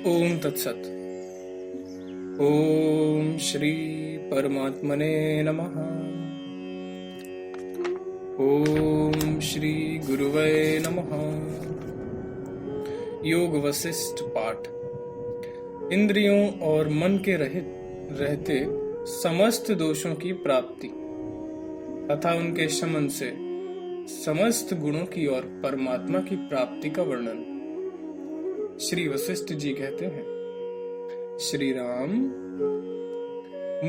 ओम तत्सत। ओम श्री परमात्मने नमः। ओम श्री गुरुवे नमः। योग वशिष्ठ पाठ। इंद्रियों और मन के रहित रहते समस्त दोषों की प्राप्ति तथा उनके शमन से समस्त गुणों की और परमात्मा की प्राप्ति का वर्णन श्री वशिष्ठ जी कहते हैं। श्री राम,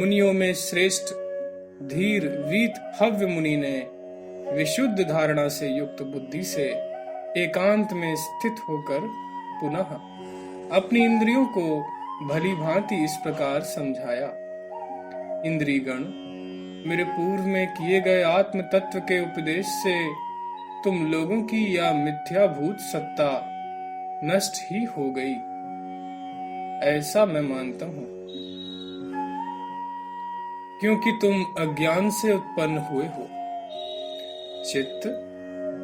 मुनियों में श्रेष्ठ धीर वीत हव्य मुनि ने विशुद्ध धारणा से युक्त बुद्धि से एकांत में स्थित होकर पुनः अपनी इंद्रियों को भली भांति इस प्रकार समझाया। इंद्रियगण, मेरे पूर्व में किए गए आत्म तत्व के उपदेश से तुम लोगों की या मिथ्याभूत सत्ता नष्ट ही हो गई, ऐसा मैं मानता हूं, क्योंकि तुम अज्ञान से उत्पन्न हुए हो। चित्त,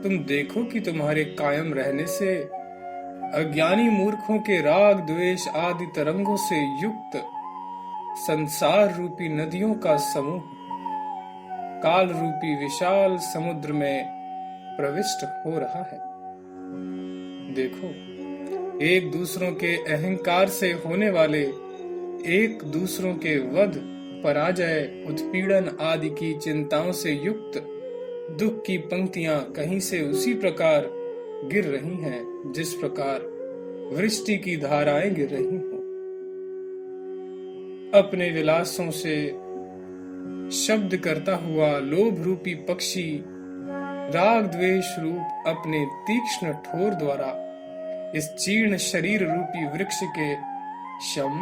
तुम देखो कि तुम्हारे कायम रहने से अज्ञानी मूर्खों के राग द्वेष आदि तरंगों से युक्त संसार रूपी नदियों का समूह काल रूपी विशाल समुद्र में प्रविष्ट हो रहा है। देखो, एक दूसरों के अहंकार से होने वाले एक दूसरों के वध, पराजय, उत्पीड़न आदि की चिंताओं से युक्त दुख की पंक्तियां कहीं से उसी प्रकार गिर रही हैं जिस प्रकार वृष्टि की धाराएं गिर रही हों। अपने विलासों से शब्द करता हुआ लोभ रूपी पक्षी राग द्वेष रूप अपने तीक्ष्ण ठोर द्वारा इस जीर्ण शरीर रूपी वृक्ष के शम,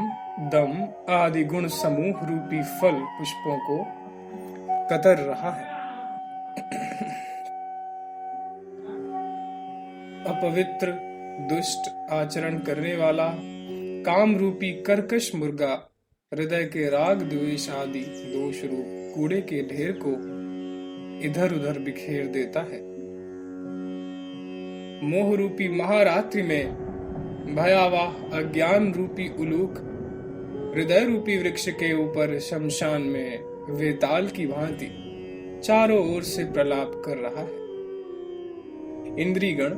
दम आदि गुण समूह रूपी फल पुष्पों को कतर रहा है। अपवित्र दुष्ट आचरण करने वाला काम रूपी कर्कश मुर्गा हृदय के राग द्वेष आदि दोष रूप कूड़े के ढेर को इधर उधर बिखेर देता है। मोह रूपी महारात्रि में भयावह अज्ञान रूपी उलूक हृदय रूपी वृक्ष के ऊपर शमशान में वेताल की भांति चारों ओर से प्रलाप कर रहा है। इंद्रियगण,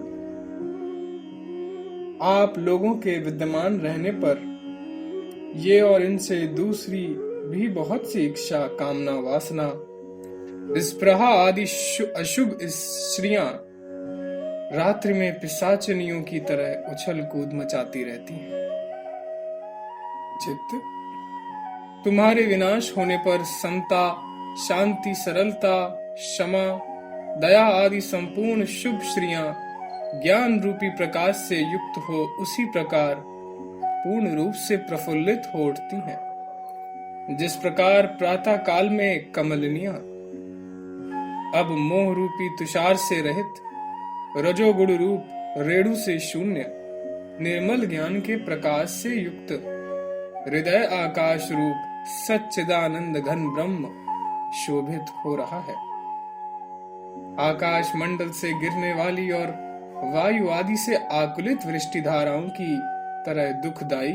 आप लोगों के विद्यमान रहने पर ये और इनसे दूसरी भी बहुत सी इच्छा, कामना, वासना, विस्पृहा आदि अशुभ स्त्रियां रात्रि में पिशाचिनियों की तरह उछल कूद मचाती रहती हैं। चित्त, तुम्हारे विनाश होने पर समता, शांति, सरलता, क्षमा, दया आदि संपूर्ण शुभ श्रियां ज्ञान रूपी प्रकाश से युक्त हो उसी प्रकार पूर्ण रूप से प्रफुल्लित हो उठती हैं। जिस प्रकार प्रातः काल में कमलनियां अब मोह रूपी तुषार से रहित रजोगुण रूप रेणु से शून्य निर्मल ज्ञान के प्रकाश से युक्त हृदय आकाश रूप सच्चिदानंद घन ब्रह्म शोभित हो रहा है। आकाश मंडल से गिरने वाली और वायु आदि से आकुलित वृष्टि धाराओं की तरह दुखदायी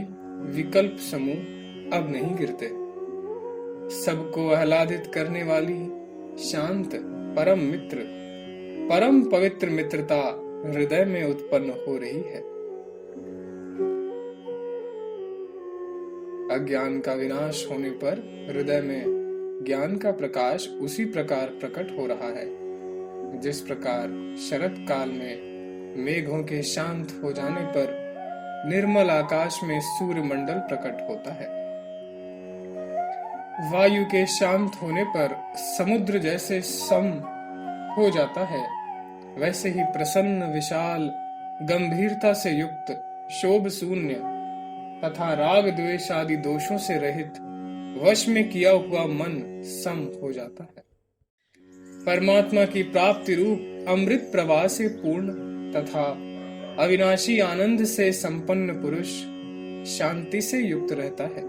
विकल्प समूह अब नहीं गिरते। सबको आह्लादित करने वाली शांत परम मित्र, परम पवित्र मित्रता हृदय में उत्पन्न हो रही है। अज्ञान का विनाश होने पर हृदय में ज्ञान का प्रकाश उसी प्रकार प्रकट हो रहा है जिस प्रकार शरत काल में मेघों के शांत हो जाने पर निर्मल आकाश में सूर्य मंडल प्रकट होता है। वायु के शांत होने पर समुद्र जैसे सम हो जाता है, वैसे ही प्रसन्न, विशाल, गंभीरता से युक्त, शोभ शून्य तथा राग द्वेष आदि दोषों से रहित वश में किया हुआ मन सम हो जाता है। परमात्मा की प्राप्ति रूप अमृत प्रवाह से पूर्ण तथा अविनाशी आनंद से संपन्न पुरुष शांति से युक्त रहता है।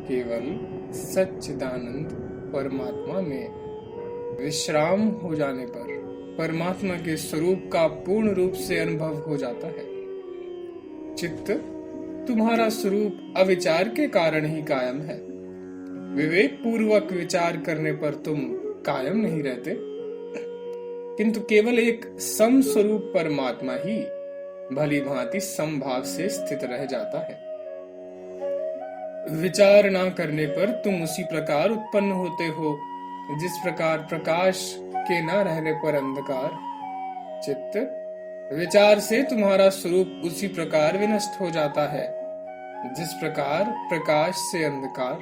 केवल सच्चिदानंद परमात्मा में विश्राम हो जाने पर परमात्मा के स्वरूप का पूर्ण रूप से अनुभव हो जाता है। चित्त तुम्हारा स्वरूप अविचार के कारण ही कायम है। विवेक पूर्वक विचार करने पर तुम कायम नहीं रहते, किंतु केवल एक सम स्वरूप परमात्मा ही भली भांति समभाव से स्थित रह जाता है। विचार ना करने पर तुम उसी प्रकार उत्पन्न होते हो जिस प्रकार प्रकाश के न रहने पर अंधकार। चित्त विचार से तुम्हारा स्वरूप उसी प्रकार विनष्ट हो जाता है जिस प्रकार प्रकाश से अंधकार,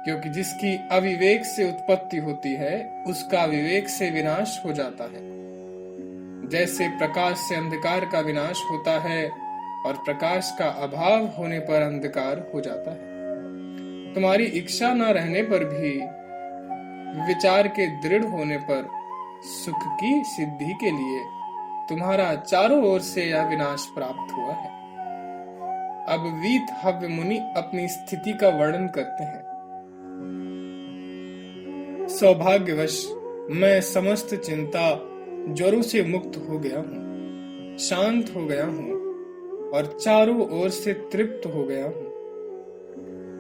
क्योंकि जिसकी अविवेक से उत्पत्ति होती है उसका विवेक से विनाश हो जाता है। जैसे प्रकाश से अंधकार का विनाश होता है और प्रकाश का अभाव होने पर अंधकार हो जाता है। तुम्हारी इच्छा न रहने पर भी विचार के दृढ़ होने पर सुख की सिद्धि के लिए तुम्हारा चारों ओर से यह विनाश प्राप्त हुआ है। अब वीत हव्य मुनि अपनी स्थिति का वर्णन करते हैं। सौभाग्यवश मैं समस्त चिंता ज्वरों से मुक्त हो गया हूँ, शांत हो गया हूँ और चारों ओर से तृप्त हो गया हूँ।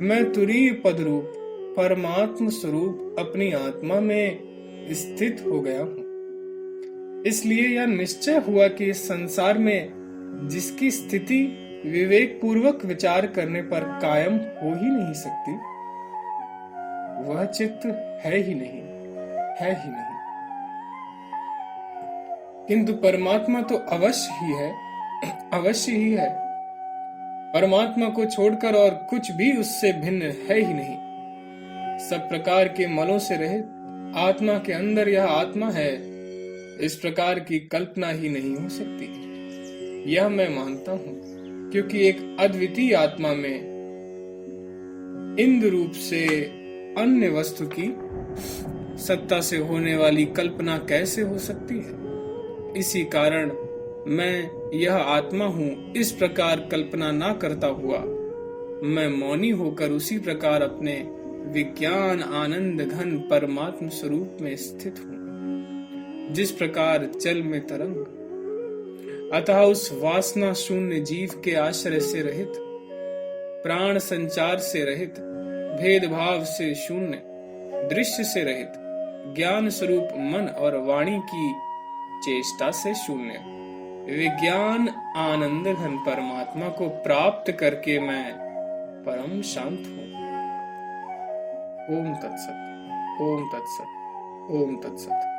मैं तुरीय पद रूप परमात्म स्वरूप अपनी आत्मा में स्थित हो गया हूँ। इसलिए यह निश्चय हुआ कि इस संसार में जिसकी स्थिति विवेक पूर्वक विचार करने पर कायम हो ही नहीं सकती, वह चित्त है ही नहीं, है ही नहीं। किंतु परमात्मा तो अवश्य ही है, अवश्य ही है। परमात्मा को छोड़कर और कुछ भी उससे भिन्न है ही नहीं। सब प्रकार के मलों से रहित आत्मा के अंदर यह आत्मा है, इस प्रकार की कल्पना ही नहीं हो सकती। यह मैं मानता हूँ, क्योंकि एक अद्वितीय आत्मा में इंद्र रूप से अन्य वस्तु की सत्ता से होने वाली कल्पना कैसे हो सकती है। इसी कारण मैं यह आत्मा हूँ इस प्रकार कल्पना ना करता हुआ मैं मौनी होकर उसी प्रकार अपने विज्ञान आनंद घन परमात्म स्वरूप में स्थित हूँ, जिस प्रकार जल में तरंग। अतः उस वासना शून्य जीव के आश्रय से रहित, प्राण संचार से रहित, भेदभाव से शून्य, दृश्य से रहित, ज्ञान स्वरूप मन और वाणी की चेष्टा से शून्य विज्ञान आनंद घन परमात्मा को प्राप्त करके मैं परम शांत हूँ। ओम तत्सत, ओम तत्सत, ओम तत्सत।